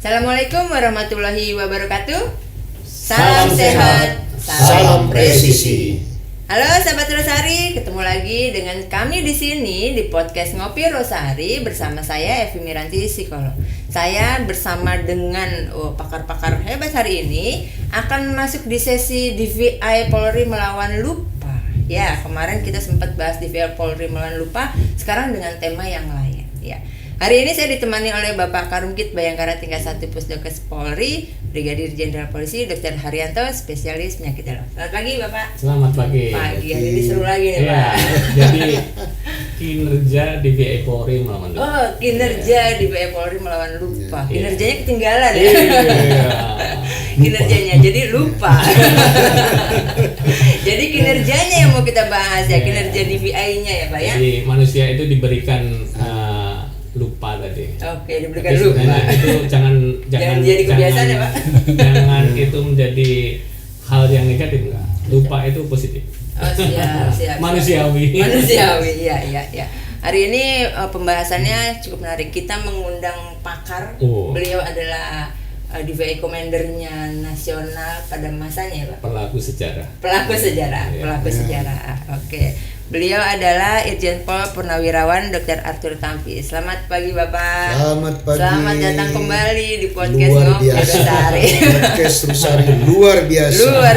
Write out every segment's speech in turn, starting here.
Assalamualaikum warahmatullahi wabarakatuh. Salam sehat, salam presisi. Halo sahabat Rosari, ketemu lagi dengan kami di sini di podcast Ngopi Rosari bersama saya Evi Miranti, psikolog. Saya bersama dengan pakar-pakar hebat hari ini akan masuk di sesi DVI Polri melawan lupa. Ya, kemarin kita sempat bahas DVI Polri melawan lupa, sekarang dengan tema yang lain. Ya. Hari ini saya ditemani oleh Bapak Karungkit Bayangkara tingkat 1 Pusdokes Polri, Brigadir Jenderal Polisi Dr. Haryanto, spesialis penyakit dalam. Selamat pagi Bapak. Selamat pagi. Pagi, hari ini seru lagi nih ya, Pak. Jadi kinerja DVI Polri melawan lupa. Oh, kinerja DVI Polri melawan lupa. Kinerjanya ketinggalan ya. Kinerjanya jadi lupa. Jadi kinerjanya yang mau kita bahas ya, kinerja DVI-nya ya Pak ya. Jadi manusia itu diberikan lupa tadi. Oke, diberikan lupa. Itu jangan jadi kebiasaan ya Pak. Jangan itu menjadi hal yang negatif, enggak. Lupa itu positif. Oh, siap. Manusiawi. Iya. Hari ini pembahasannya cukup menarik. Kita mengundang pakar. Beliau adalah DVI Komandernya nasional pada masanya ya Pak. Pelaku sejarah. Oke. Beliau adalah Irjen Pol Purnawirawan Dr. Arthur Tampi. Selamat pagi Bapak. Selamat pagi. Selamat datang kembali di podcast Ngopi Rosari. Podcast Rosari luar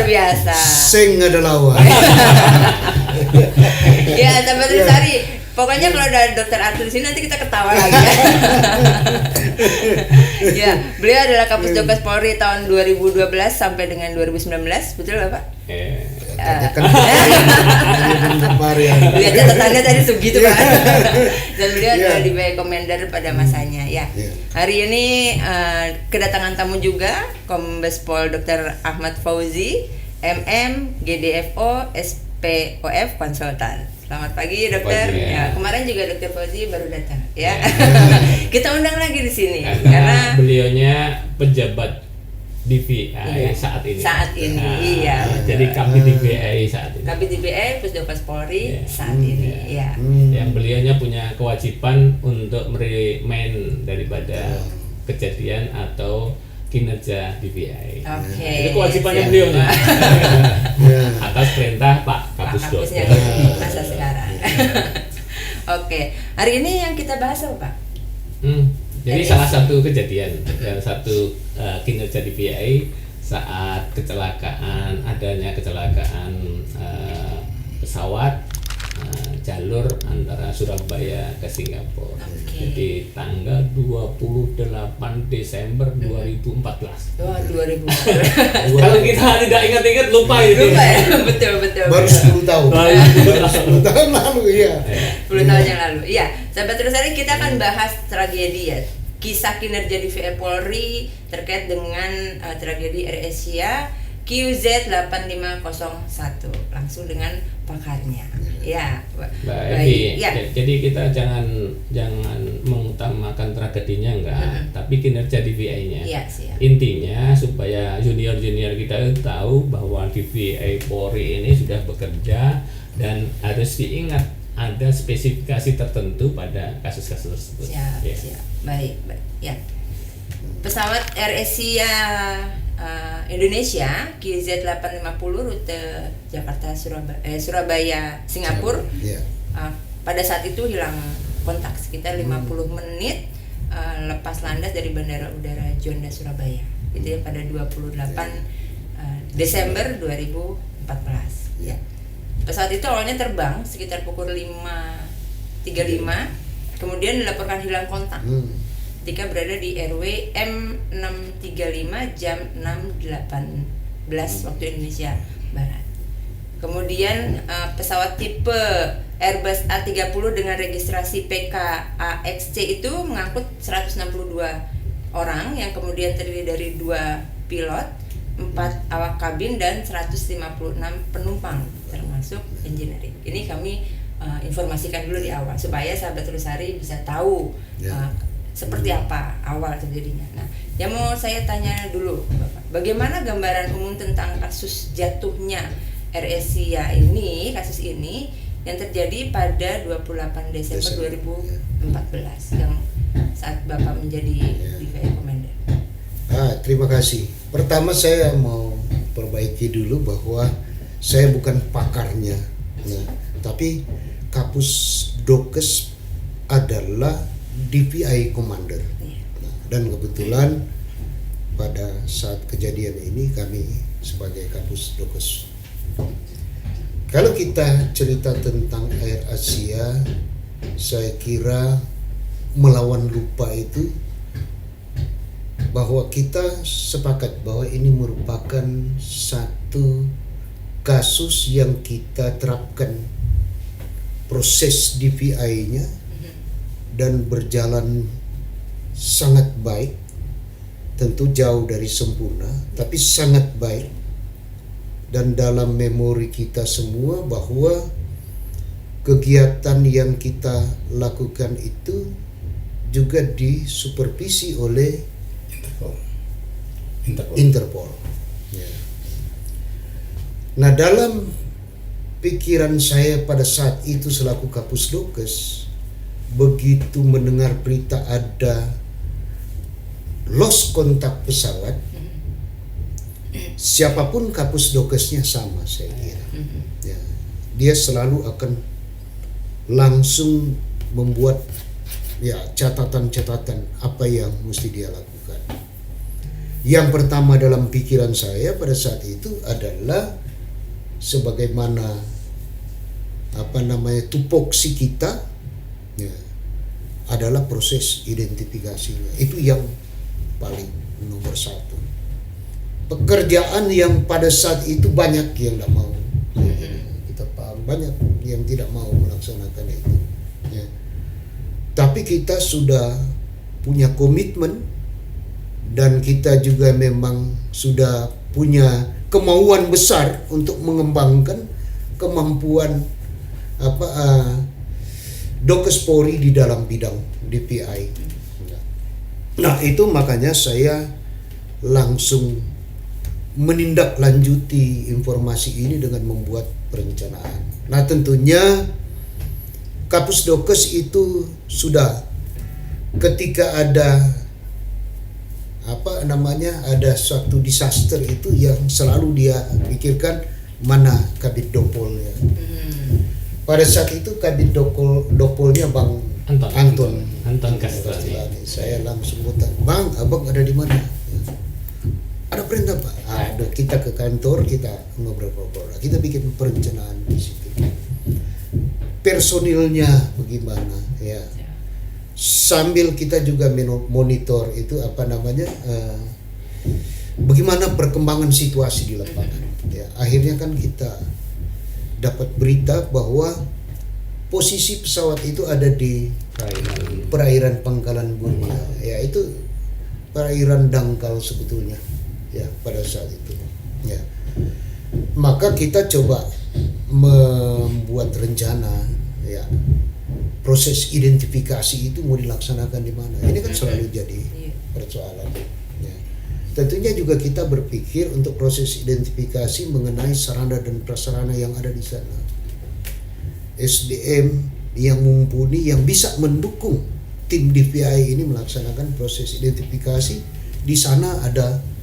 biasa. Sing ada lawan. Ya, sahabat Rosari. Pokoknya kalau ada Dr. Arthur di sini nanti kita ketawa lagi ya. Ya, beliau adalah Kapusdokes Polri tahun 2012 sampai dengan 2019, betul Bapak? Lihat catatannya tadi segitu Pak. Dan beliau adalah DVI Komander pada masanya ya. Hari ini kedatangan tamu juga Kombes Pol Dr. Ahmad Fauzi, MM, GDFO, SPOF Konsultan. Selamat pagi dokter. Ya, kemarin juga Dokter Fauzi baru datang ya. Kita undang lagi di sini karena beliaunya pejabat DVI saat ini. Iya. Jadi Kabid DVI saat ini. Kabid DVI Pusdokes Polri saat ini. Ya. Yang beliaunya punya kewajiban untuk meremain daripada kejadian atau kinerja DVI. Oke. Itu kewajibannya beliau nih. Atas perintah Pak Kapusdokes. Masa sekarang. Oke. Hari ini yang kita bahas apa Pak? Jadi salah satu kejadian, kinerja DVI saat adanya kecelakaan pesawat jalur antara Surabaya ke Singapura. Jadi tanggal 28 Desember 2014. Oh, 2014. Kalau kita tidak ingat-ingat lupa itu. Lupa ya, betul. Baru 10 tahun. 10 tahun lalu ya. 10 tahun yang lalu. Iya, sahabat Rosari, kita akan bahas tragedi ya. Kisah kinerja DVI Polri terkait dengan tragedi AirAsia QZ8501 langsung dengan pakarnya. Ya, baik. Ya. Jadi kita jangan mengutamakan tragedinya tapi kinerja DVI-nya. Ya, siap. Intinya supaya junior kita tahu bahwa DVI Polri ini sudah bekerja dan harus diingat ada spesifikasi tertentu pada kasus-kasus tersebut. Siap. Baik. Ya. Pesawat AirAsia Indonesia QZ850 rute Jakarta Surabaya Singapura pada saat itu hilang kontak sekitar 50 menit lepas landas dari Bandara Udara Juanda Surabaya itu ya pada 28 Desember 2014 ya. Pesawat itu awalnya terbang sekitar pukul 5.35 kemudian dilaporkan hilang kontak ketika berada di RW M635 jam 6.18 waktu Indonesia Barat. Kemudian pesawat tipe Airbus A30 dengan registrasi PKAXC itu mengangkut 162 orang yang kemudian terdiri dari 2 pilot, 4 awak kabin dan 156 penumpang termasuk engineering. Ini kami informasikan dulu di awal supaya sahabat Rosari bisa tahu seperti apa awal terjadinya. Nah, yang mau saya tanya dulu, Bapak, bagaimana gambaran umum tentang kasus jatuhnya AirAsia ini, kasus ini yang terjadi pada 28 Desember 2014 yang saat Bapak menjadi DVI Commander? Terima kasih. Pertama saya mau perbaiki dulu bahwa saya bukan pakarnya, tapi Kapus Dokes adalah DPI Commander. Dan kebetulan pada saat kejadian ini kami sebagai Kapus Dokes. Kalau kita cerita tentang Air Asia, saya kira melawan lupa itu bahwa kita sepakat bahwa ini merupakan satu kasus yang kita terapkan proses DPI-nya dan berjalan sangat baik, tentu jauh dari sempurna tapi sangat baik, dan dalam memori kita semua bahwa kegiatan yang kita lakukan itu juga disupervisi oleh Interpol. Ya. Nah, dalam pikiran saya pada saat itu selaku Kapus Dokes, begitu mendengar berita ada lost kontak pesawat, siapapun Kapus Dokesnya sama saya kira. Ya. Dia selalu akan langsung membuat catatan-catatan apa yang mesti dia lakukan. Yang pertama dalam pikiran saya pada saat itu adalah sebagaimana tupoksi kita adalah proses identifikasinya. Itu yang paling nomor satu. Pekerjaan yang pada saat itu banyak yang tidak mau. Kita paham, banyak yang tidak mau melaksanakan itu. Tapi kita sudah punya komitmen dan kita juga memang sudah punya kemauan besar untuk mengembangkan kemampuan Dokes Polri di dalam bidang DPI. Nah, itu makanya saya langsung menindaklanjuti informasi ini dengan membuat perencanaan. Nah, tentunya Kapus Dokes itu sudah ketika ada ada suatu disaster itu yang selalu dia pikirkan mana Kabid Dopolnya. Pada saat itu Kabid Dopolnya Bang Anton Castellani. Saya langsung bertanya, "Bang, abang ada di mana?" "Ada perintah, Pak." Kita ke kantor, kita ngobrol-ngobrol. Kita bikin perencanaan di situ. Personilnya bagaimana, ya. Sambil kita juga monitor itu bagaimana perkembangan situasi di lapangan. Ya, akhirnya kan kita dapat berita bahwa posisi pesawat itu ada di perairan Pangkalan Bun. Ya, itu perairan dangkal sebetulnya. Ya, pada saat itu. Ya. Maka kita coba membuat rencana, ya. Proses identifikasi itu mau dilaksanakan di mana? Ini kan selalu jadi persoalan. Ya. Tentunya juga kita berpikir untuk proses identifikasi mengenai sarana dan prasarana yang ada di sana. SDM yang mumpuni, yang bisa mendukung tim DPI ini melaksanakan proses identifikasi. Di sana ada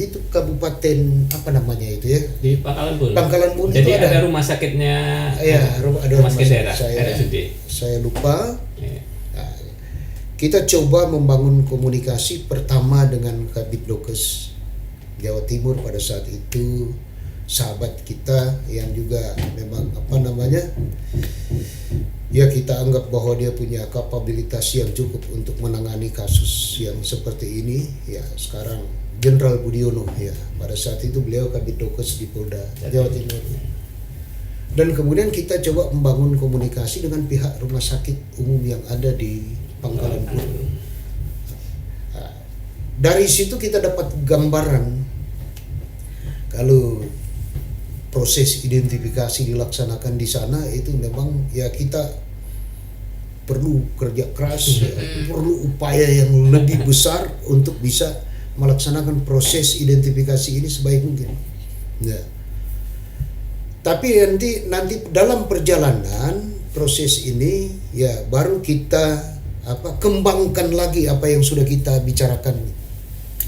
itu kabupaten itu ya? Di Pangkalan Bun. Jadi itu ada rumah sakitnya. Ya, ada rumah sakit daerah. Saya lupa. Ya. Nah, kita coba membangun komunikasi pertama dengan Kabid Dokes Jawa Timur pada saat itu, sahabat kita yang juga memang ya kita anggap bahwa dia punya kapabilitas yang cukup untuk menangani kasus yang seperti ini. Ya, sekarang Jenderal Budiono, ya, pada saat itu beliau Kabid Dokes di Polda Jawa Timur. Dan kemudian kita coba membangun komunikasi dengan pihak rumah sakit umum yang ada di Pangkalan Bun. Nah, dari situ kita dapat gambaran kalau proses identifikasi dilaksanakan di sana itu memang ya kita perlu kerja keras, perlu upaya yang lebih besar untuk bisa melaksanakan proses identifikasi ini sebaik mungkin. Ya. Tapi nanti dalam perjalanan proses ini ya baru kita kembangkan lagi apa yang sudah kita bicarakan.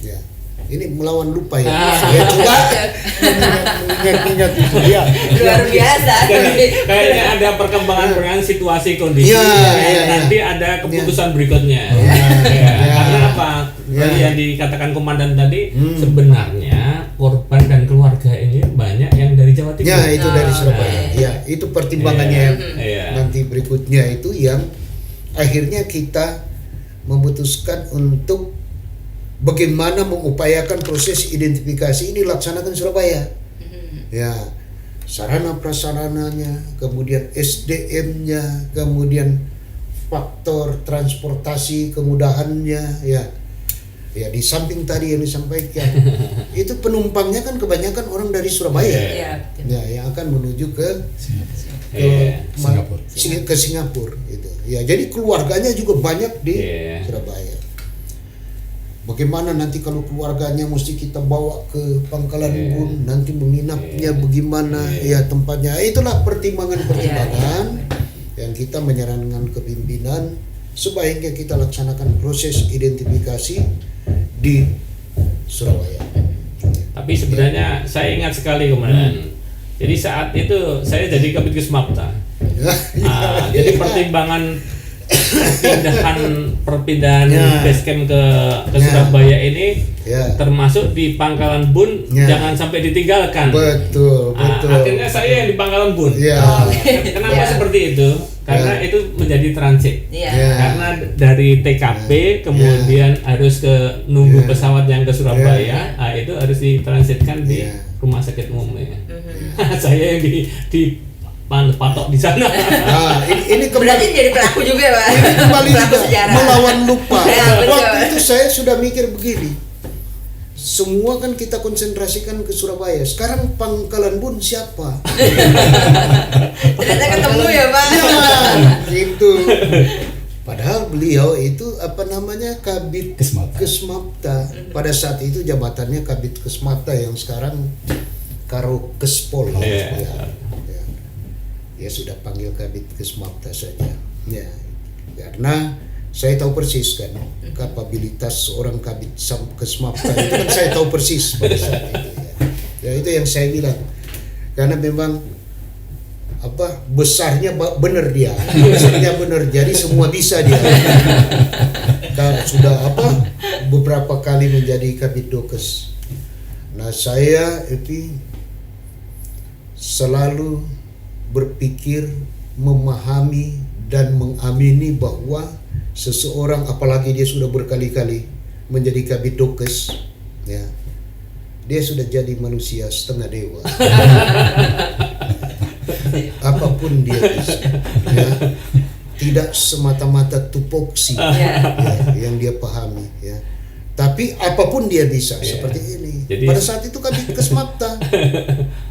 Ya. Ini melawan lupa ya. Ah. Ya coba mengingat itu ya. Luar biasa. Kayaknya ada perkembangan situasi kondisi. Nanti ada keputusan berikutnya. Karena apa? Tadi yang dikatakan komandan tadi, sebenarnya korban dan keluarga ini banyak yang dari Jawa Timur. Ya, itu dari Surabaya. Ya, itu pertimbangannya yang nanti berikutnya itu yang akhirnya kita memutuskan untuk bagaimana mengupayakan proses identifikasi ini laksanakan Surabaya. Ya, sarana prasarananya, kemudian SDM-nya, kemudian faktor transportasi kemudahannya, ya. Ya, di samping tadi yang disampaikan, itu penumpangnya kan kebanyakan orang dari Surabaya. Ya, yang akan menuju ke Singapura itu. Ya, jadi keluarganya juga banyak di Surabaya. Bagaimana nanti kalau keluarganya mesti kita bawa ke Pangkalan Bun, nanti menginapnya bagaimana, ya tempatnya. Itulah pertimbangan-pertimbangan yang kita menyarankan ke pimpinan supaya kita laksanakan proses identifikasi di Surabaya. Tapi sebenarnya saya ingat sekali komandan. Jadi saat itu saya jadi Kabid Kesmapta. Jadi pertimbangan perpindahan base camp ke Surabaya ini termasuk di Pangkalan Bun jangan sampai ditinggalkan. Betul. Akhirnya saya yang di Pangkalan Bun. Kenapa seperti itu? Karena itu menjadi transit. Karena dari TKP kemudian harus ke nunggu pesawat yang ke Surabaya, itu harus ditransitkan di rumah sakit umumnya. Saya yang di patok di sana. Ini berarti jadi pelaku juga, Pak. Ini kembali juga sejarah. melawan lupa. Betul. Waktu itu saya sudah mikir begini. Semua kan kita konsentrasikan ke Surabaya. Sekarang Pangkalan Bun siapa? Ternyata ketemu ya, Pak. Gitu. Padahal beliau itu Kabid Kesmapta. Pada saat itu jabatannya Kabid Kesmapta yang sekarang Karo Kespol. Ya sudah panggil Kabid Kesmapta saja. Ya. Karena saya tahu persis kan kapabilitas seorang Kabid Kesmapta itu kan saya tahu persis pada saat itu. Ya itu yang saya bilang. Karena memang besarnya benar dia. Besarnya benar. Jadi semua bisa dia. Sudah beberapa kali menjadi Kabid Dokes. Nah, saya itu selalu berpikir, memahami dan mengamini bahwa seseorang apalagi dia sudah berkali-kali menjadi Kabid Dokes, ya, dia sudah jadi manusia setengah dewa. Apapun dia bisa, ya, tidak semata-mata tupoksi yang dia pahami, ya. Tapi apapun dia bisa seperti ini. Jadi, pada saat itu Kabid Kesmapta,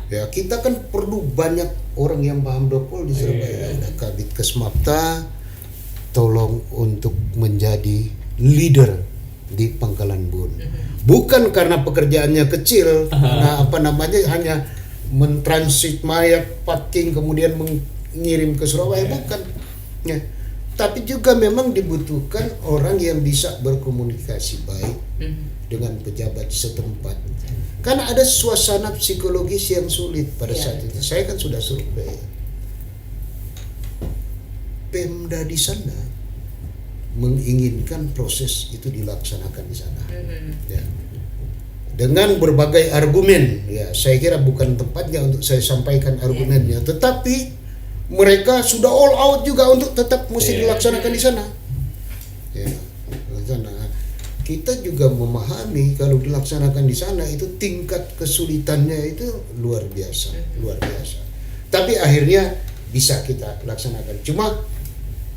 ya kita kan perlu banyak orang yang paham Dopol di Surabaya. Ada Kabid Kesmapta, tolong untuk menjadi leader di Pangkalan Bun. Bukan karena pekerjaannya kecil, hanya mentransit mayat, packing kemudian mengirim ke Surabaya, bukan. Ya. Tapi juga memang dibutuhkan orang yang bisa berkomunikasi baik dengan pejabat setempat. Karena ada suasana psikologis yang sulit pada saat itu. Saya kan sudah survei. Pemda di sana menginginkan proses itu dilaksanakan di sana. Ya. Dengan berbagai argumen, ya saya kira bukan tempatnya untuk saya sampaikan argumennya, tetapi mereka sudah all out juga untuk tetap mesti dilaksanakan di sana. Ya, kita juga memahami kalau dilaksanakan di sana itu tingkat kesulitannya itu luar biasa. Tapi akhirnya bisa kita laksanakan. Cuma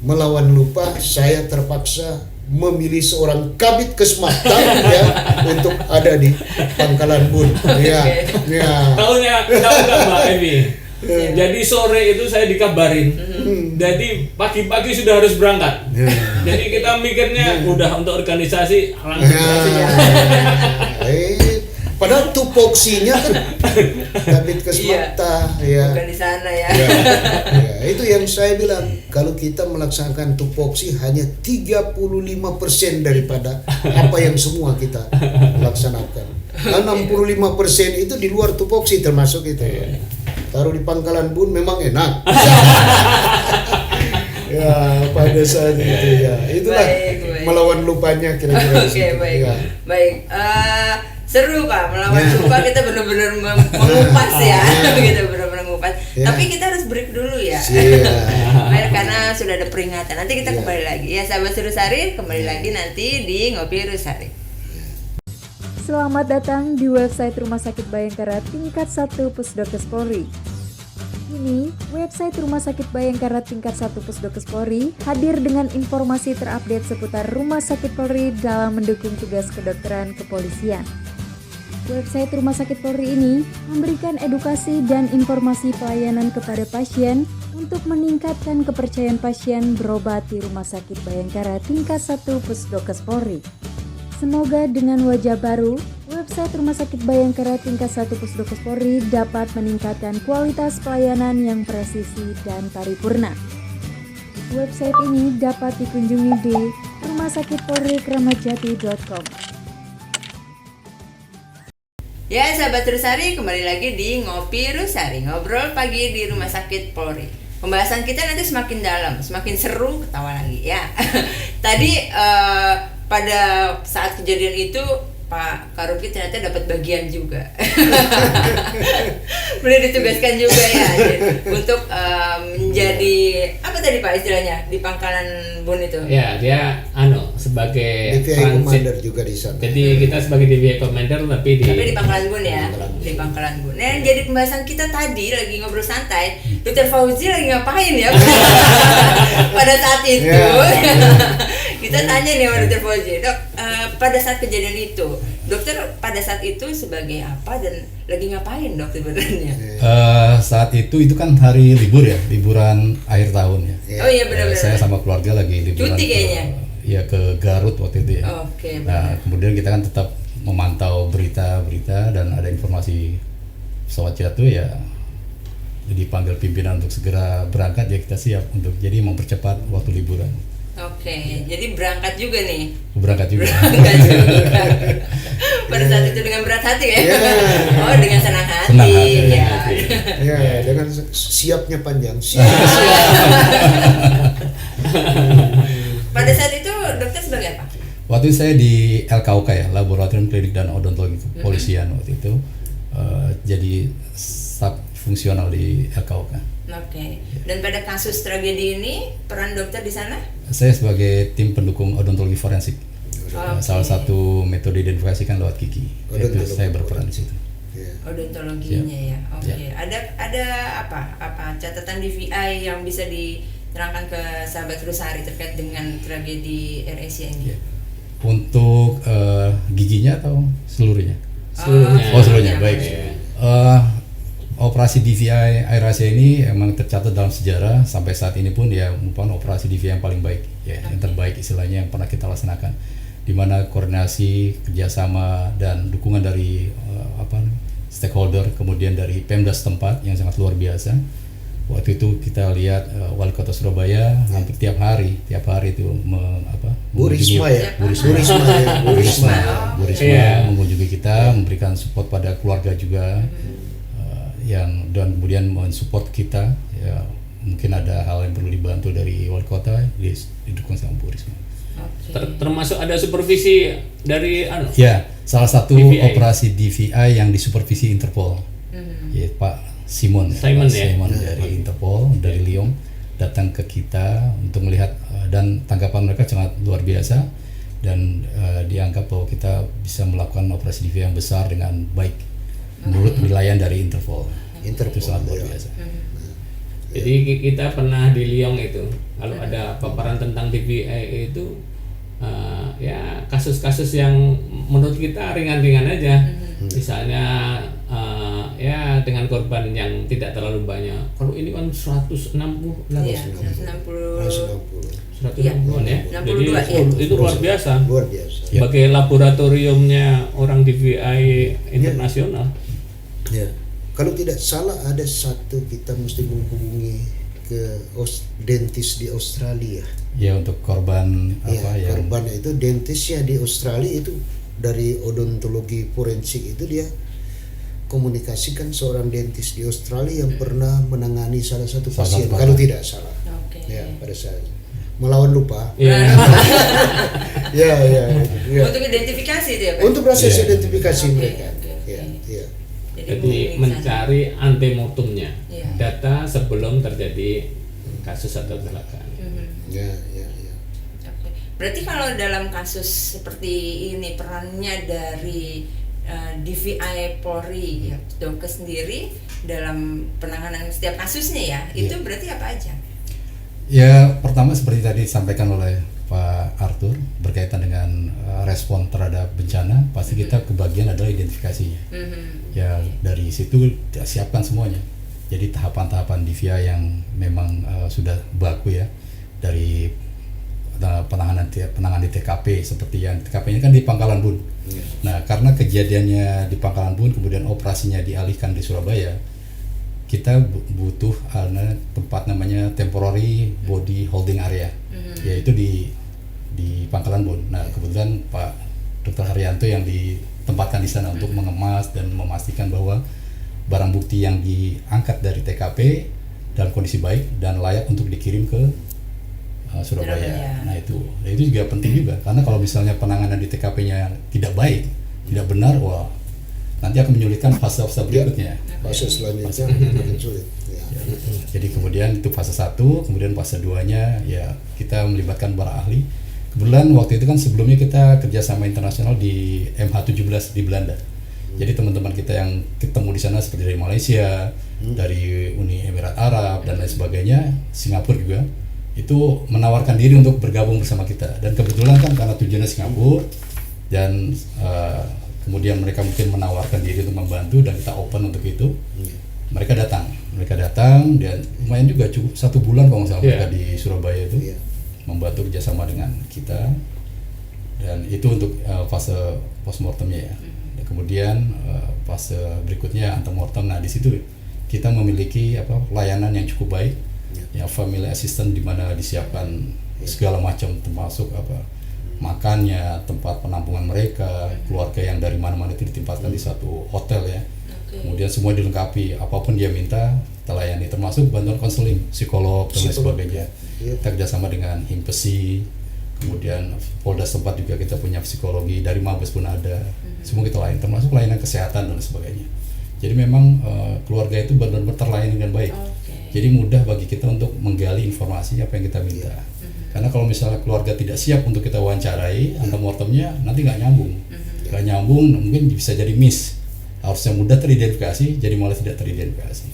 melawan lupa, saya terpaksa memilih seorang Kabid Kesmapta ya untuk ada di Pangkalan Bun. Tahu nggak Mbak Evi? Jadi sore itu saya dikabarin. Jadi pagi-pagi sudah harus berangkat. Jadi kita mikirnya udah untuk organisasi langsung. Padahal tupoksinya kan Kabid Kesmapta bukan di sana ya. itu yang saya bilang, kalau kita melaksanakan tupoksi hanya 35% daripada apa yang semua kita laksanakan. 65% itu di luar tupoksi termasuk itu. Taruh di Pangkalan Bun memang enak. Ya pada saat itu ya itulah Baik. melawan lupanya kira-kira. Oke, baik. Ya. Baik. Seru Pak, melawan lupa kita benar-benar mengupas ya. Kita benar-benar mengupas. Ya. Tapi kita harus break dulu ya. Siap. Karena sudah ada peringatan. Nanti kita kembali lagi ya, sahabat Rusari, kembali lagi nanti di Ngopi Rusari. Selamat datang di website Rumah Sakit Bayangkara tingkat 1 Pusdokes Polri. Ini, website Rumah Sakit Bayangkara tingkat 1 Pusdokes Polri hadir dengan informasi terupdate seputar Rumah Sakit Polri dalam mendukung tugas kedokteran kepolisian. Website Rumah Sakit Polri ini memberikan edukasi dan informasi pelayanan kepada pasien untuk meningkatkan kepercayaan pasien berobat di Rumah Sakit Bayangkara tingkat 1 Pusdokes Polri. Semoga dengan wajah baru, website Rumah Sakit Bayangkara tingkat 1 Pusdokes Polri dapat meningkatkan kualitas pelayanan yang presisi dan paripurna. Website ini dapat dikunjungi di rumahsakitpolrikramatjati.com. Ya, sahabat Rusari, kembali lagi di Ngopi Rusari, ngobrol pagi di Rumah Sakit Polri. Pembahasan kita nanti semakin dalam, semakin seru, ketawa lagi ya. Tadi pada saat kejadian itu Pak Karuki ternyata dapat bagian juga. Boleh ditugaskan juga ya untuk menjadi apa tadi Pak istilahnya di Pangkalan Bun itu? Ya, dia sebagai DVI Commander juga di sana. Jadi kita sebagai DVI Commander tapi di Pangkalan Bun ya. Di Pangkalan Bun. Nah, jadi pembahasan kita tadi lagi ngobrol santai, Dr. Fauzi lagi ngapain ya? Pada saat itu. Kita tanya nih sama Dr. Fauzi, Dok, pada saat kejadian itu, dokter pada saat itu sebagai apa dan lagi ngapain dok sebenarnya? Saat itu kan hari libur ya, liburan akhir tahun ya. Oh iya benar-benar. Saya sama keluarga lagi liburan. Cuti kayaknya. Ke Garut waktu itu ya. Oke. Nah kemudian kita kan tetap memantau berita-berita dan ada informasi pesawat jatuh ya. Dipanggil pimpinan untuk segera berangkat ya kita siap untuk jadi mempercepat waktu liburan. Oke, jadi berangkat juga nih. Berangkat juga. Pada saat itu dengan berat hati ya. Oh, dengan senang hati. Senang hati. Ya. Ya, dengan siapnya panjang. Pada saat itu dokter sebagai apa? Waktu itu saya di LKOK ya, Laboratorium Klinik dan Odontologi Kepolisian waktu itu. Jadi staf fungsional di LKOK. Oke. Dan pada kasus tragedi ini peran dokter di sana? Saya sebagai tim pendukung odontologi forensik. Okay. Salah satu metode identifikasi kan lewat gigi. Itu saya berperan di situ. Odontologinya ya. Oke. Ada apa catatan DVI yang bisa diterangkan ke sahabat Rusari terkait dengan tragedi AirAsia ini? Untuk giginya atau seluruhnya? Seluruhnya. Oh seluruhnya, baik. Operasi DVI AirAsia ini emang tercatat dalam sejarah sampai saat ini pun ya merupakan operasi DVI yang paling baik ya, yang terbaik istilahnya yang pernah kita laksanakan, di mana koordinasi, kerjasama dan dukungan dari stakeholder kemudian dari Pemda setempat yang sangat luar biasa. Waktu itu kita lihat Wali Kota Surabaya hampir tiap hari itu Bu Risma mengunjungi kita, memberikan support pada keluarga juga. Dan kemudian mensupport kita ya, mungkin ada hal yang perlu dibantu dari wali kota didukung sama Bu Risma. Termasuk ada supervisi dari ya, salah satu DVI. operasi DVI yang disupervisi Interpol. Ya, Pak Simon dari Interpol dari Lyon datang ke kita untuk melihat dan tanggapan mereka sangat luar biasa dan dianggap bahwa kita bisa melakukan operasi DVI yang besar dengan baik menurut penilaian dari Interpol. Itu sangat luar biasa. Jadi kita pernah di Lyon itu, kalau ada paparan tentang DVI itu ya kasus-kasus yang menurut kita ringan-ringan aja. Misalnya ya dengan korban yang tidak terlalu banyak. Kalau ini kan 160 ya. 160-an ya. 62 ya. Itu luar biasa. Luar biasa. Sebagai laboratoriumnya orang DVI internasional. Ya. Kalau tidak salah ada satu kita mesti menghubungi ke dentis di Australia. Ya, untuk korban Ya, apa ya? korban itu dentisnya di Australia itu dari odontologi forensik itu dia komunikasikan seorang dentis di Australia yang pernah menangani salah satu pasien kalau tidak salah. Oke. Ya, pada saat melawan lupa. Iya. Ya. Untuk identifikasi itu ya Pak? Untuk proses Iya. identifikasi Oke, mereka. oke. Ya. Jadi mencari antemortemnya, Iya. data sebelum terjadi kasus atau kecelakaan. Ya. Oke. Berarti kalau dalam kasus seperti ini perannya dari DVI Polri ya, Dokes sendiri dalam penanganan setiap kasusnya ya, itu berarti apa aja? Ya, pertama seperti tadi disampaikan oleh Pak Arthur berkaitan dengan respon terhadap bencana, pasti kita kebagian adalah identifikasinya. Ya, dari situ kita siapkan semuanya. Jadi tahapan-tahapan DVI yang memang sudah baku ya, dari penanganan di TKP, seperti yang TKP-nya kan di Pangkalan Bun. Nah, karena kejadiannya di Pangkalan Bun kemudian operasinya dialihkan di Surabaya, kita butuh tempat namanya temporary body holding area, yaitu di Pangkalan Bun. Nah, kebetulan Pak Dr. Haryanto yang ditempatkan di sana untuk mengemas dan memastikan bahwa barang bukti yang diangkat dari TKP dalam kondisi baik dan layak untuk dikirim ke Surabaya. Nah, itu juga penting juga, karena kalau misalnya penanganan di TKP-nya tidak baik, tidak benar, wah nanti akan menyulitkan fase-fase berikutnya. Fase selanjutnya makin sulit. Ya. Jadi kemudian itu fase 1, kemudian fase 2-nya ya kita melibatkan para ahli. Kebetulan waktu itu kan sebelumnya kita kerjasama internasional di MH17 di Belanda. Jadi teman-teman kita yang ketemu di sana seperti dari Malaysia, dari Uni Emirat Arab dan lain sebagainya, Singapura juga, itu menawarkan diri untuk bergabung bersama kita. Dan kebetulan kan karena tujuannya Singapura dan kemudian mereka mungkin menawarkan diri untuk membantu dan kita open untuk itu. Mereka datang dan lumayan juga, cukup 1 bulan kalau nggak salah mereka di Surabaya itu membantu kerjasama dengan kita, dan itu untuk fase postmortemnya ya. Dan kemudian fase berikutnya antemortem. Nah, di situ kita memiliki layanan yang cukup baik, ya, family assistant di mana disiapkan segala macam, termasuk makannya, tempat penampungan mereka, keluarga yang dari mana-mana itu ditempatkan di satu hotel ya. Kemudian semua dilengkapi, apapun dia minta kita layani, termasuk bantuan konseling, psikolog dan lain sebagainya. Kita kerjasama dengan Himpesi, kemudian Polda setempat juga kita punya psikologi, dari Mabes pun ada, semua kita layani, termasuk layanan kesehatan dan sebagainya. Jadi memang keluarga itu benar-benar terlayani dengan baik. Jadi mudah bagi kita untuk menggali informasi apa yang kita minta. Karena kalau misalnya keluarga tidak siap untuk kita wawancarai antemortemnya, nanti nggak nyambung, mungkin bisa jadi miss. Harusnya mudah teridentifikasi, jadi malah tidak teridentifikasi.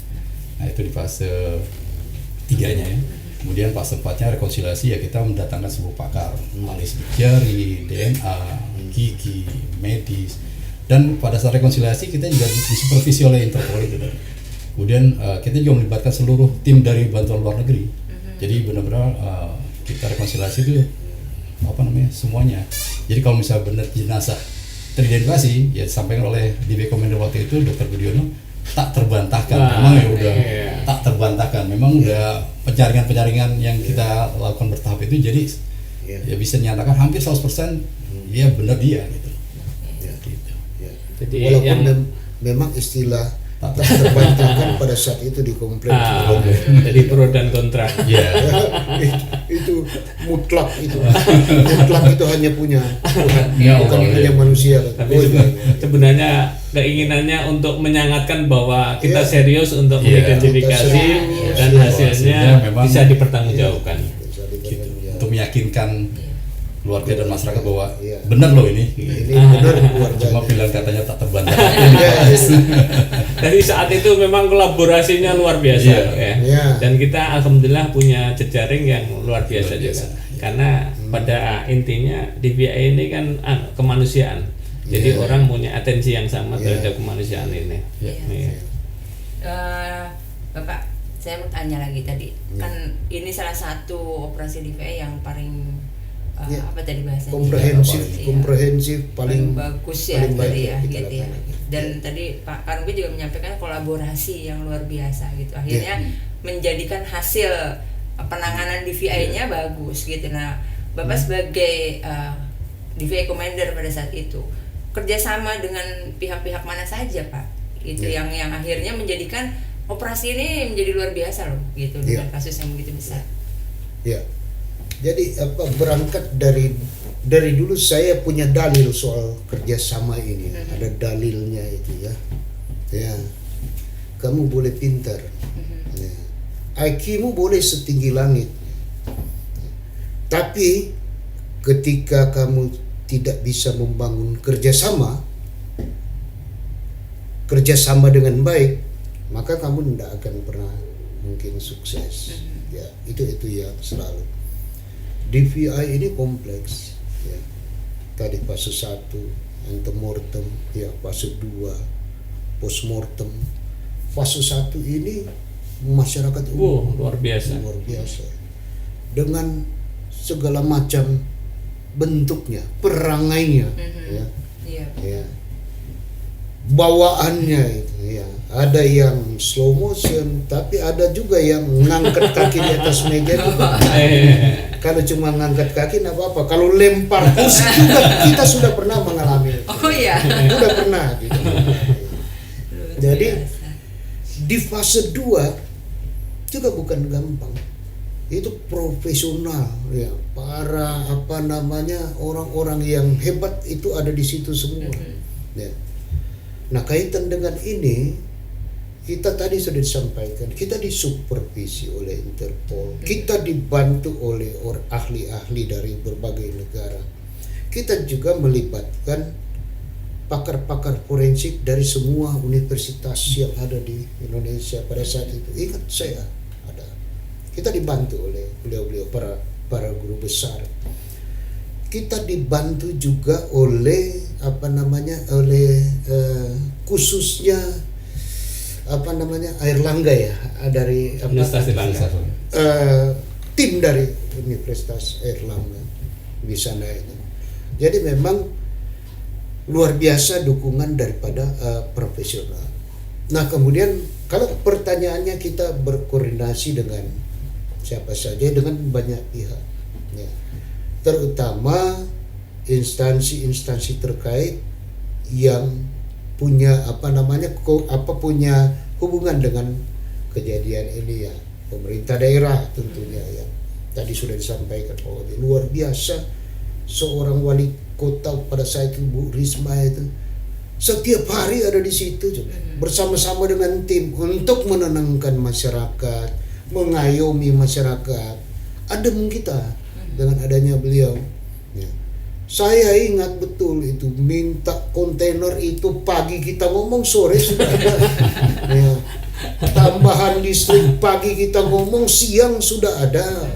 Nah, itu di fase 3-nya ya. Kemudian fase 4-nya rekonsiliasi, ya kita mendatangkan sebuah pakar, ahli sidik jari, DNA, gigi, medis. Dan pada saat rekonsiliasi kita juga disupervisi oleh Interpol itu. Kemudian kita juga melibatkan seluruh tim dari bantuan luar negeri. Jadi benar-benar kita rekonsiliasi itu semuanya. Jadi kalau misalnya benar jenazah teridentifikasi, ya disampaikan oleh DB Komando waktu itu Dr. Budiono, tak terbantahkan. Memang ya udah tak terbantahkan. Memang udah penjaringan yang kita lakukan bertahap itu, jadi ya bisa dinyatakan hampir 100% ya benar dia gitu. Jadi Walaupun memang istilah tak terbantahkan pada saat itu di komplek. Jadi pro dan kontra. Itu mutlak itu. Mutlak itu hanya punya Tuhan, bukan punya manusia. Tapi sebenarnya keinginannya untuk menyangatkan bahwa kita serius untuk mengidentifikasi dan hasilnya memang bisa dipertanggungjawabkan. Gitu. Untuk meyakinkan keluarga dan masyarakat bahwa benar loh ini benar keluarga. Cuma bilang katanya tak terbantahkan. Dari saat itu memang kolaborasinya luar biasa ya. Dan kita alhamdulillah punya jejaring yang luar biasa juga. Karena pada intinya DVI ini kan kemanusiaan. Jadi orang punya atensi yang sama terhadap kemanusiaan ini. Bapak, saya mau tanya lagi tadi. Kan ini salah satu operasi DVI yang paling apa tadi bahasanya? Komprehensif, paling bagus ya, paling baik tadi ya, kita gitu ya. Dan tadi Pak Karunggi juga menyampaikan kolaborasi yang luar biasa gitu. Akhirnya menjadikan hasil penanganan DVI-nya bagus gitu. Nah, Bapak sebagai DVI Commander pada saat itu kerjasama dengan pihak-pihak mana saja, Pak? Itu yang akhirnya menjadikan operasi ini menjadi luar biasa loh, gitu, dengan kasus yang begitu besar. Ya, jadi berangkat dari dulu saya punya dalil soal kerjasama ini, ada dalilnya itu ya. Ya, kamu boleh pintar, ya. IQ-mu boleh setinggi langit, tapi ketika kamu tidak bisa membangun kerjasama dengan baik, maka kamu tidak akan pernah mungkin sukses. Ya, itu yang selalu. DVI ini kompleks. Ya. Tadi fase 1, antemortem, ya fase 2, postmortem. Fase 1 ini masyarakat umum luar biasa. Dengan segala macam bentuknya, perangainya, ya, bawaannya itu, ya. Ada yang slow motion, tapi ada juga yang ngangkat kaki di atas meja juga. Kalau cuma ngangkat kaki nggak apa-apa. Kalau lempar kursi juga kita sudah pernah mengalami. Oh iya. Sudah pernah. Gitu. Jadi di fase 2 juga bukan gampang. Itu profesional, ya, para orang-orang yang hebat itu ada di situ semua. Ya. Nah, kaitan dengan ini kita tadi sudah disampaikan, kita disupervisi oleh Interpol, kita dibantu oleh ahli-ahli dari berbagai negara. Kita juga melibatkan pakar-pakar forensik dari semua universitas yang ada di Indonesia pada saat itu. Ingat saya ada. Kita dibantu oleh beliau-beliau para guru besar. Kita dibantu juga oleh khususnya Airlangga ya, dari tim dari Universitas Airlangga di sana itu. Jadi memang luar biasa dukungan daripada profesional. Nah, kemudian kalau pertanyaannya kita berkoordinasi dengan siapa saja, dengan banyak pihak, ya. Terutama instansi-instansi terkait yang punya punya hubungan dengan kejadian ini ya. Pemerintah daerah tentunya ya. Tadi sudah disampaikan bahwa luar biasa seorang wali kota pada saat itu, Bu Risma itu setiap hari ada di situ bersama-sama dengan tim untuk menenangkan masyarakat, mengayomi masyarakat. Adem kita dengan adanya beliau. Ya. Saya ingat betul itu, minta kontainer itu pagi kita ngomong, sore sudah ada. Ya. Tambahan listrik pagi kita ngomong, siang sudah ada.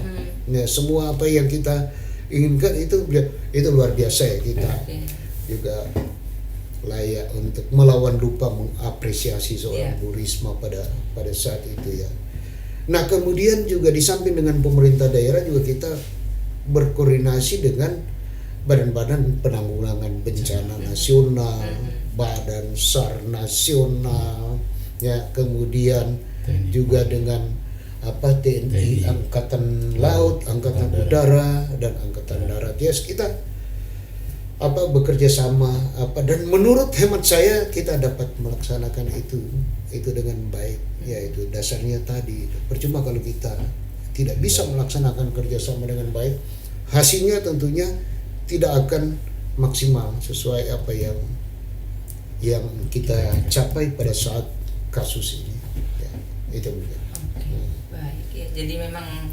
Ya, semua apa yang kita inginkan itu luar biasa ya. Kita juga layak untuk melawan lupa mengapresiasi seorang Bu Risma pada saat itu ya. Nah, kemudian juga di samping dengan pemerintah daerah juga kita berkoordinasi dengan badan-badan penanggulangan bencana nasional, Badan SAR nasional, ya, kemudian juga dengan TNI, Angkatan Laut, Angkatan Udara dan Angkatan Darat. Ya, kita bekerja sama dan menurut hemat saya kita dapat melaksanakan itu dengan baik. Ya, itu dasarnya tadi. Percuma kalau kita tidak bisa melaksanakan kerjasama dengan baik, hasilnya tentunya tidak akan maksimal sesuai apa yang kita capai pada saat kasus ini. Ya, itu benar. Baik ya, jadi memang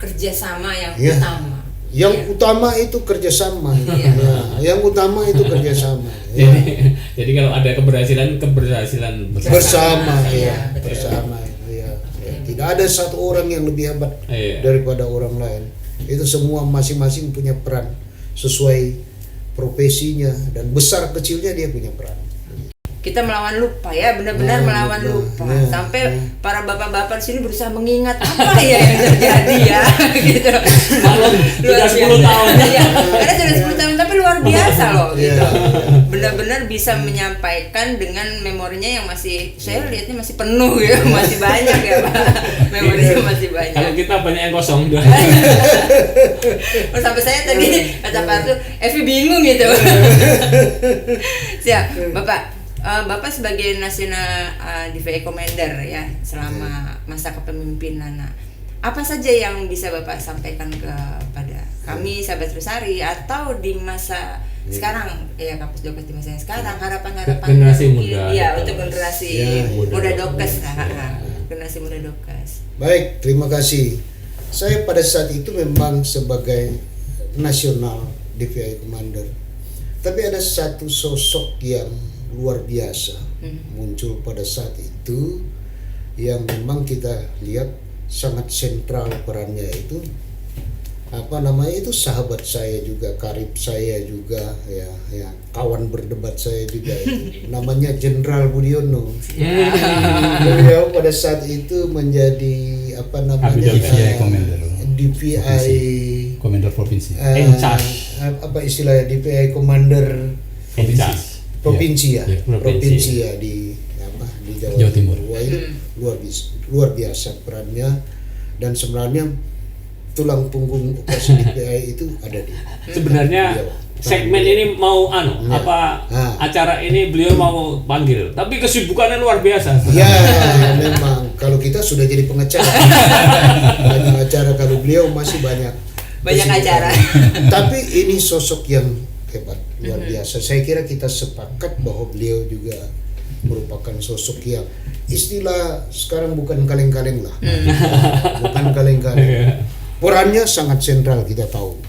kerjasama yang utama. Yang utama itu kerjasama. Yang utama itu kerjasama. Jadi kalau ada keberhasilan bersama. Bersama. Tidak ada satu orang yang lebih hebat daripada orang lain. Itu semua masing-masing punya peran sesuai profesinya dan besar kecilnya dia punya peran. kita melawan lupa ya, benar-benar melawan lupa. Sampai para bapak-bapak di sini berusaha mengingat apa ya yang terjadi ya, gitu. Sudah 10 tahun. Ya, karena sudah 10 tahun, tapi luar biasa loh, gitu. Benar-benar bisa menyampaikan dengan memorinya yang masih, saya lihatnya masih penuh ya, masih banyak ya Pak. Memorinya masih banyak. Kalau kita banyak yang kosong. Sampai saya tadi kata Pak Arthur, Evi bingung gitu. Siap, Bapak sebagai National DVI Commander ya selama masa kepemimpinan, apa saja yang bisa Bapak sampaikan kepada kami sahabat Trisari atau di masa sekarang ya Kapus Dokes di masa yang sekarang, harapan-harapan generasi muda ya gitu. untuk generasi muda Dokes generasi muda Dokes. Baik, terima kasih. Saya pada saat itu memang sebagai National DVI Commander, tapi ada satu sosok yang luar biasa muncul pada saat itu yang memang kita lihat sangat sentral perannya, itu itu sahabat saya juga, karib saya juga ya kawan berdebat saya juga itu namanya Jenderal Budiono. Beliau pada saat itu menjadi DVI Commander. DVI Commander Provinsi. Apa istilahnya, DVI Commander Provinsi ya, provinsi ya di Jawa Timur. Luar biasa perannya, dan sebenarnya tulang punggung operasi DVI itu ada di sebenarnya beliau. segmen ini mau acara ini beliau mau panggil, tapi kesibukannya luar biasa. Ya memang kalau kita sudah jadi pengacara banyak acara, kalau beliau masih banyak acara. Tapi ini sosok yang hebat, luar biasa. Saya kira kita sepakat bahwa beliau juga merupakan sosok yang istilah sekarang bukan kaleng-kaleng lah. Bukan kaleng-kaleng. Perannya sangat sentral, kita tahu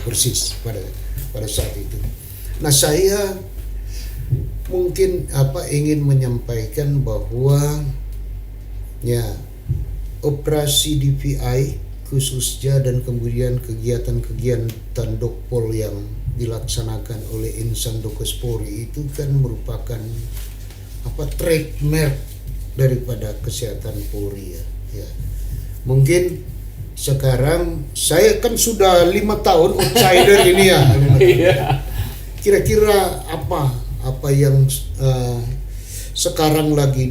persis pada saat itu. Nah, saya mungkin ingin menyampaikan bahwa ya operasi DVI khususnya dan kemudian kegiatan Dokpol yang dilaksanakan oleh insan Dokes Polri itu kan merupakan trademark daripada kesehatan Polri ya. Mungkin sekarang saya kan sudah 5 tahun outsider ini ya. Kira-kira apa yang sekarang lagi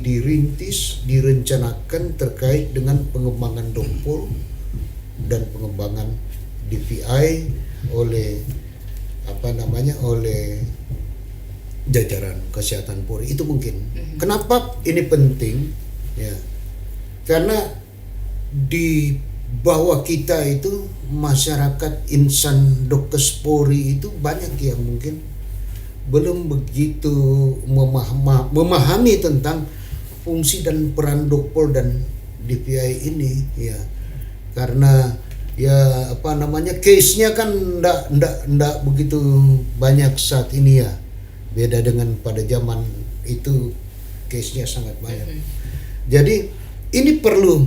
direncanakan terkait dengan pengembangan Dokpol dan pengembangan DVI oleh oleh jajaran kesehatan Polri itu mungkin. Kenapa ini penting? Ya, karena di bawah kita itu masyarakat insan Dokes Polri itu banyak yang mungkin belum begitu memahami tentang fungsi dan peran Dokpol dan DVI ini ya. Karena case-nya kan ndak begitu banyak saat ini ya. Beda dengan pada zaman itu case-nya sangat banyak. Jadi ini perlu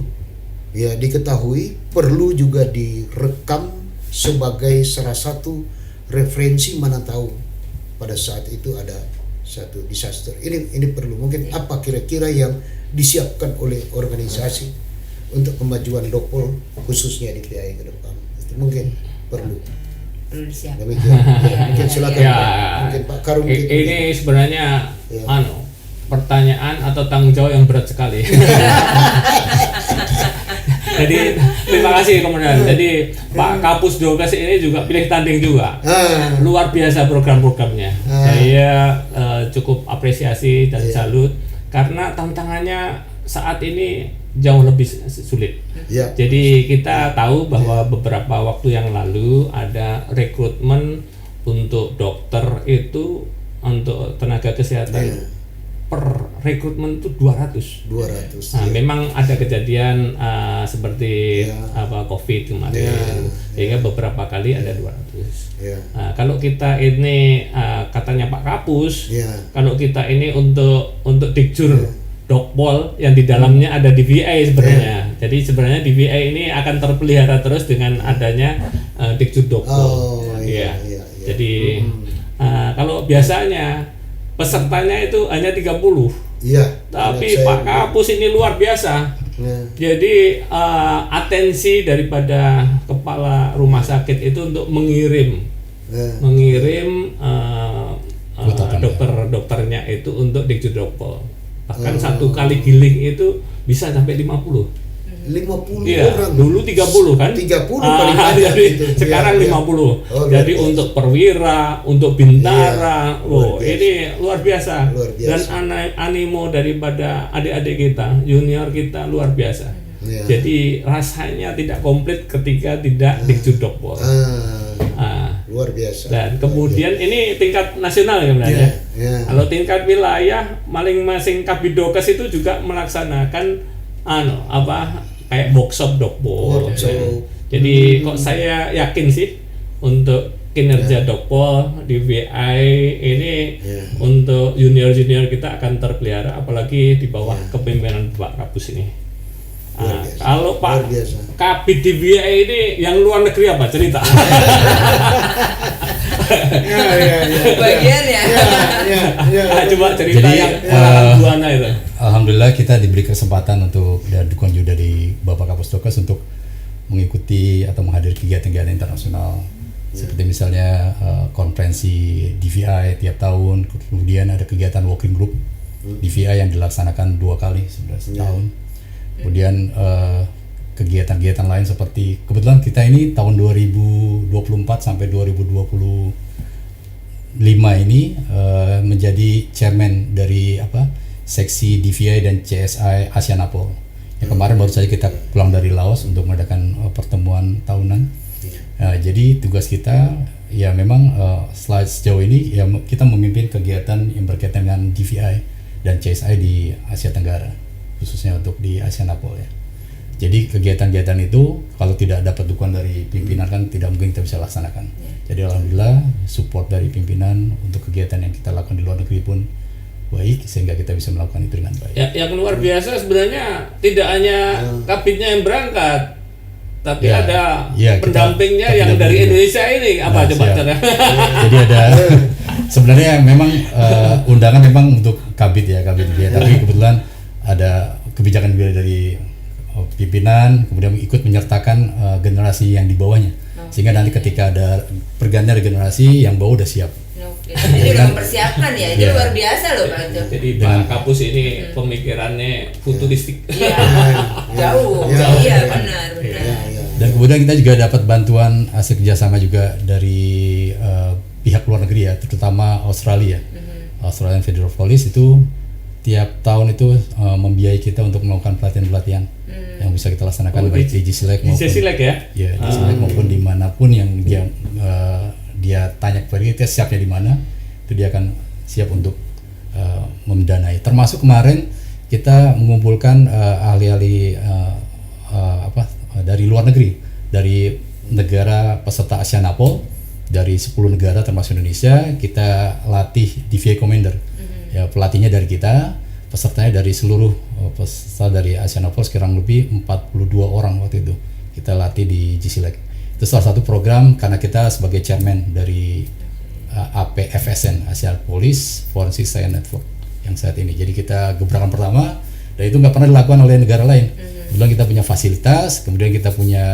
ya diketahui, perlu juga direkam sebagai salah satu referensi, mana tahu pada saat itu ada satu disaster. Ini perlu. Mungkin apa kira-kira yang disiapkan oleh organisasi untuk kemajuan Dokpol khususnya di DVI ke depan. Itu mungkin perlu disiapkan. Demikian. Mungkin silakan mungkin Pak Karung. Ini sebenarnya pertanyaan atau tanggung jawab yang berat sekali. Jadi terima kasih Komandan. Jadi Pak Kapus Dokes ini juga pilih tanding juga. Luar biasa program-programnya. Saya cukup apresiasi dan salut karena tantangannya saat ini jauh lebih sulit. Jadi kita tahu bahwa beberapa waktu yang lalu ada rekrutmen untuk dokter itu, untuk tenaga kesehatan per rekrutmen itu 200. Nah, memang ada kejadian seperti COVID kemarin, sehingga beberapa kali ada 200. Nah, kalau kita ini katanya Pak Kapus, kalau kita ini untuk Dikjur Dokpol yang di dalamnya ada DVI sebenarnya. Jadi sebenarnya DVI ini akan terpelihara terus dengan adanya Dikjur Dokpol. Jadi kalau biasanya pesertanya itu hanya 30. Iya. Tapi Pak Kapus ini luar biasa. Jadi atensi daripada kepala rumah sakit itu untuk mengirim dokter-dokternya itu untuk Dikjudokpol. Bahkan satu kali giling itu bisa sampai 50. 50 iya, orang. Dulu 30 kan? 30 paling banyak jadi gitu. sekarang Iya, 50. Oh, jadi biasa. untuk perwira, untuk bintara, Iya, ini luar biasa. Luar biasa. Dan animo daripada adik-adik kita, junior kita luar biasa. Iya. Jadi rasanya tidak komplit ketika tidak Dikjudokpol. Luar biasa. Dan kemudian ini tingkat nasional ya sebenarnya. Iya. Kalau tingkat wilayah, masing-masing Kabidokes itu juga melaksanakan kayak workshop Dokpol. Jadi kok saya yakin sih untuk kinerja Dokpol di VI ini untuk junior-junior kita akan terpelihara, apalagi di bawah kepemimpinan Pak Kapus ini. Kalau Pak Kabid di VI ini yang luar negeri apa cerita? Bagian ya. Coba cerita. Jadi, yang pengalaman Buana itu. Alhamdulillah kita diberi kesempatan untuk dan dukungan juga dari Bapak Kapusdokes untuk mengikuti atau menghadiri kegiatan-kegiatan internasional seperti misalnya konferensi DVI tiap tahun, kemudian ada kegiatan working group DVI yang dilaksanakan 2 kali setahun. Kemudian kegiatan-kegiatan lain seperti kebetulan kita ini tahun 2024 sampai 2025 ini menjadi chairman dari seksi DVI dan CSI ASEAN APOL. Yang kemarin baru saja kita pulang dari Laos untuk mengadakan pertemuan tahunan. Jadi tugas kita ya memang sejauh ini ya kita memimpin kegiatan yang berkaitan dengan DVI dan CSI di Asia Tenggara, khususnya untuk di ASEAN APOL ya. Jadi kegiatan-kegiatan itu kalau tidak dapat dukungan dari pimpinan kan tidak mungkin kita bisa laksanakan. Jadi alhamdulillah support dari pimpinan untuk kegiatan yang kita lakukan di luar negeri pun baik sehingga kita bisa melakukan itu dengan baik. Ya, yang luar biasa sebenarnya tidak hanya kabitnya yang berangkat, tapi ada pendampingnya yang dari Indonesia ini apa coba cara? Jadi ada sebenarnya memang undangan memang untuk kabit dia, tapi kebetulan ada kebijakan juga dari pimpinan kemudian ikut menyertakan generasi yang di bawahnya sehingga nanti ketika ada pergantian generasi yang bawah udah siap. Jadi udah mempersiapkan ya, itu luar biasa loh Pak itu. Jadi Pak Kapus ini pemikirannya futuristik. Jauh. Iya benar. Dan kemudian kita juga dapat bantuan hasil kerjasama juga dari pihak luar negeri ya, terutama Australia. Australian Federal Police itu tiap tahun itu membiayai kita untuk melakukan pelatihan-pelatihan yang bisa kita laksanakan baik di GSILEC maupun GSILEC maupun dimanapun yang dia tanya kepada kita siapnya di mana, itu dia akan siap untuk mendanai. Termasuk kemarin kita mengumpulkan ahli-ahli dari luar negeri, dari negara peserta ASEAN APOL, dari 10 negara termasuk Indonesia, kita latih DVI Commander. Ya, pelatihnya dari kita, pesertanya dari seluruh peserta dari ASEAN APOL sekarang lebih 42 orang waktu itu kita latih di GSILEC. Itu salah satu program karena kita sebagai chairman dari APFSN, Asia Police Forensic Science Network yang saat ini. Jadi kita gebrakan pertama dan itu nggak pernah dilakukan oleh negara lain. Kemudian kita punya fasilitas, kemudian kita punya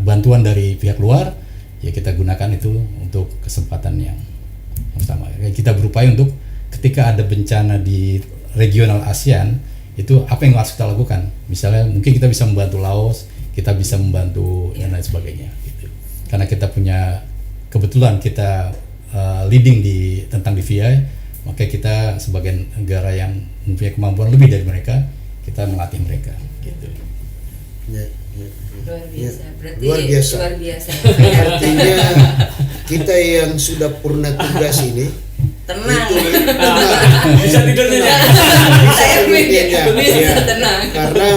bantuan dari pihak luar, ya kita gunakan itu untuk kesempatan yang pertama. Kita berupaya untuk ketika ada bencana di regional ASEAN itu apa yang harus kita lakukan. Misalnya mungkin kita bisa membantu Laos, kita bisa membantu dan lain sebagainya. Gitu. Karena kita punya kebetulan kita leading tentang DVI, maka kita sebagai negara yang mempunyai kemampuan lebih dari mereka, kita melatih mereka. Gitu. Luar biasa. Artinya kita yang sudah purna tugas ini tenang. Bisa tidur nyenyak. Bisa tenang. Karena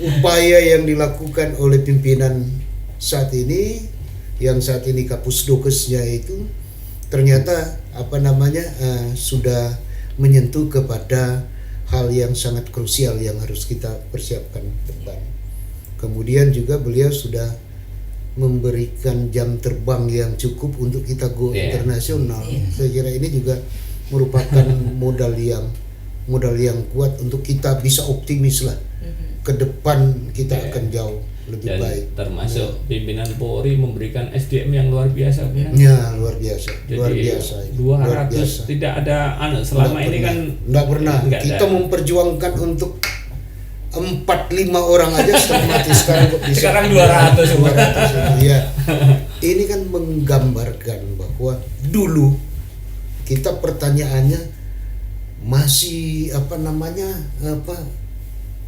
upaya yang dilakukan oleh pimpinan saat ini, yang saat ini Kapusdokesnya itu ternyata sudah menyentuh kepada hal yang sangat krusial yang harus kita persiapkan ke depan. Kemudian juga beliau sudah memberikan jam terbang yang cukup untuk kita go internasional. Saya kira ini juga merupakan modal yang kuat untuk kita bisa optimis lah. Ke depan kita akan jauh lebih dan baik. termasuk pimpinan Polri memberikan SDM yang luar biasa, benar? Ya, luar biasa. Jadi Luar biasa. 200 Luar biasa. tidak ada selama Nggak ini pernah. kan Nggak pernah. nggak Kita ada. memperjuangkan untuk 4-5 orang aja setengah mati, sekarang kok bisa Sekarang 200 semua. 200, ya. Ini kan menggambarkan bahwa dulu kita pertanyaannya masih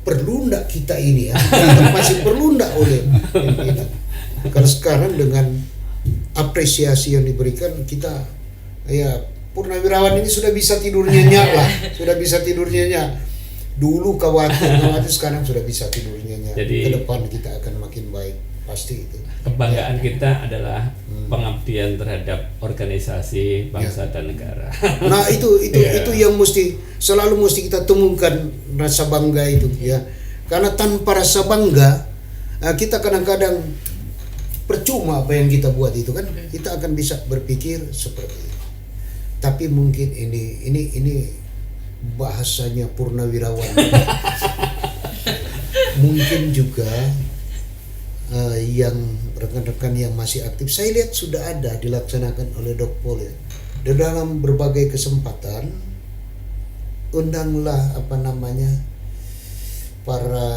perlu ndak kita ini ya, masih perlu ndak oleh pimpinan. Kalau sekarang dengan apresiasi yang diberikan kita, ya purnawirawan ini sudah bisa tidur nyenyak lah, sudah bisa tidur nyenyak. Dulu khawatir, sekarang sudah bisa tidur nyenyak. Jadi ke depan kita akan makin baik, pasti itu. Kebanggaan kita adalah pengabdian terhadap organisasi bangsa dan negara. Nah itu Iya. itu yang selalu mesti kita temukan, rasa bangga itu ya. Karena tanpa rasa bangga kita kadang-kadang percuma apa yang kita buat itu kan. Kita akan bisa berpikir seperti itu. Tapi mungkin ini bahasanya purnawirawan. Mungkin juga yang rekan-rekan yang masih aktif, saya lihat sudah ada dilaksanakan oleh Dokpol ya. Di dalam berbagai kesempatan undanglah para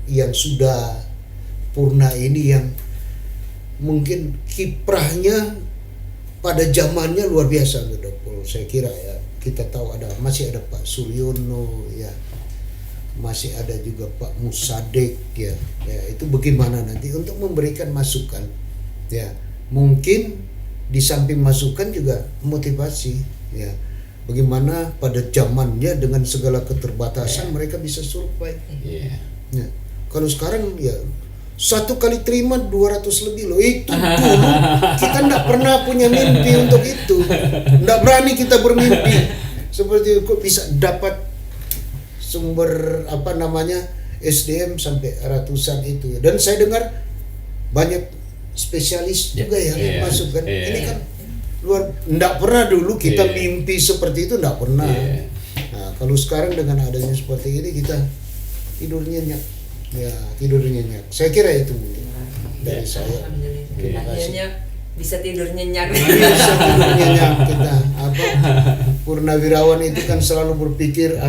yang sudah purna ini, yang mungkin kiprahnya pada zamannya luar biasa ke Dokpol. Saya kira ya, kita tahu masih ada Pak Suryono ya. Masih ada juga Pak Musadek ya. Itu bagaimana nanti untuk memberikan masukan ya, mungkin di samping masukan juga motivasi ya, bagaimana pada zamannya dengan segala keterbatasan mereka bisa survive ya. Kalau sekarang ya satu kali terima 200 lebih loh, itu dulu kita nggak pernah punya mimpi untuk itu, nggak berani kita bermimpi seperti itu. Kok bisa dapat sumber SDM sampai ratusan itu. Dan saya dengar banyak spesialis juga yang masuk kan. Ini kan nggak pernah dulu kita mimpi seperti itu, nggak pernah. Nah, kalau sekarang dengan adanya seperti ini kita tidur nyenyak. Ya, tidur nyenyak. Saya kira itu mungkin dari saya. Terima kasih. Akhirnya bisa tidur nyenyak. Bisa tidur nyenyak kita. Purnawirawan itu kan selalu berpikir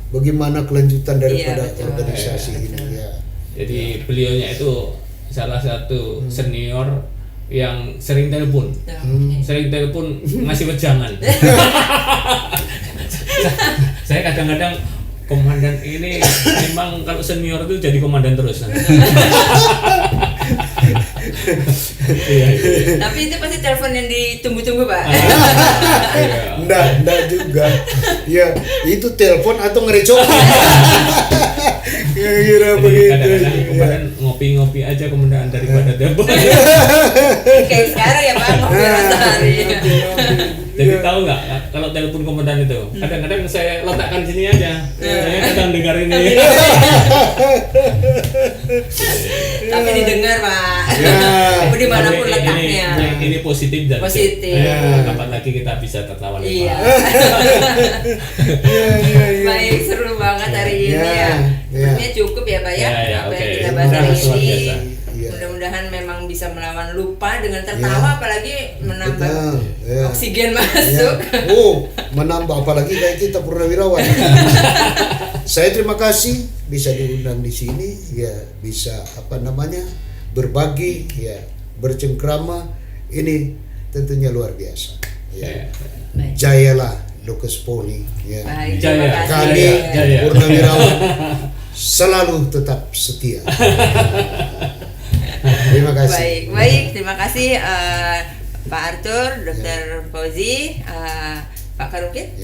bagaimana kelanjutan daripada organisasi ini ya. Jadi beliaunya itu salah satu senior yang sering telepon, ngasih wejangan. Saya kadang-kadang komandan ini memang kalau senior itu jadi komandan terus. Tapi itu pasti telepon yang ditunggu-tunggu, Pak. Enggak juga. Ya, itu telepon atau ngerecok. Kira-kira begitu. Kadang-kadang komandan ngopi-ngopi aja komandan daripada telepon. Kayak sekarang ya, Pak, ngopi sehari. Jadi tahu nggak kalau telepon komandan itu kadang-kadang saya letakkan sini aja, saya kadang dengar ini. Tapi didengar, Pak. Ya. Dimanapun letaknya. Ini positif dan Positif. Kapan lagi kita bisa tertawa lepas. Iya. Baik, seru banget hari ini ya. Sebenarnya cukup ya, Pak ya. Apa yang kita bahas hari ini. Mudah-mudahan memang bisa melawan lupa dengan tertawa, apalagi menambah oksigen masuk. Menambah apalagi kayak kita purnawirawan. Saya terima kasih bisa diundang di sini ya, bisa berbagi ya, bercengkrama. Ini tentunya luar biasa ya. Jayalah Dokes Polri ya. Baik, terima kasih. Kami purnawirawan selalu tetap setia. Terima kasih. Baik, terima kasih Pak Arthur, Dr. Fauzi, Pak Karukit.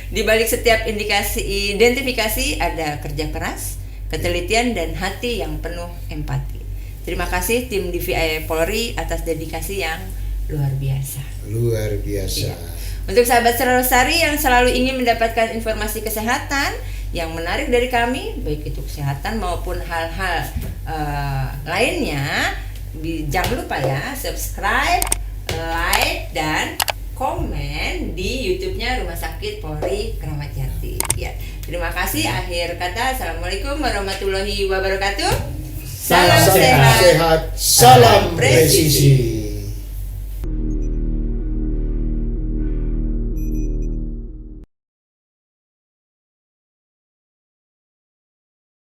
Di balik setiap identifikasi ada kerja keras, ketelitian dan hati yang penuh empati. Terima kasih tim DVI Polri atas dedikasi yang luar biasa. Luar biasa. Iya. Untuk sahabat Lestari yang selalu ingin mendapatkan informasi kesehatan yang menarik dari kami, baik itu kesehatan maupun hal-hal lainnya, jangan lupa ya subscribe, like, dan komen di YouTube-nya Rumah Sakit Polri Kramat Jati. Ya, terima kasih. Akhir kata, assalamualaikum warahmatullahi wabarakatuh. Salam sehat, salam presisi.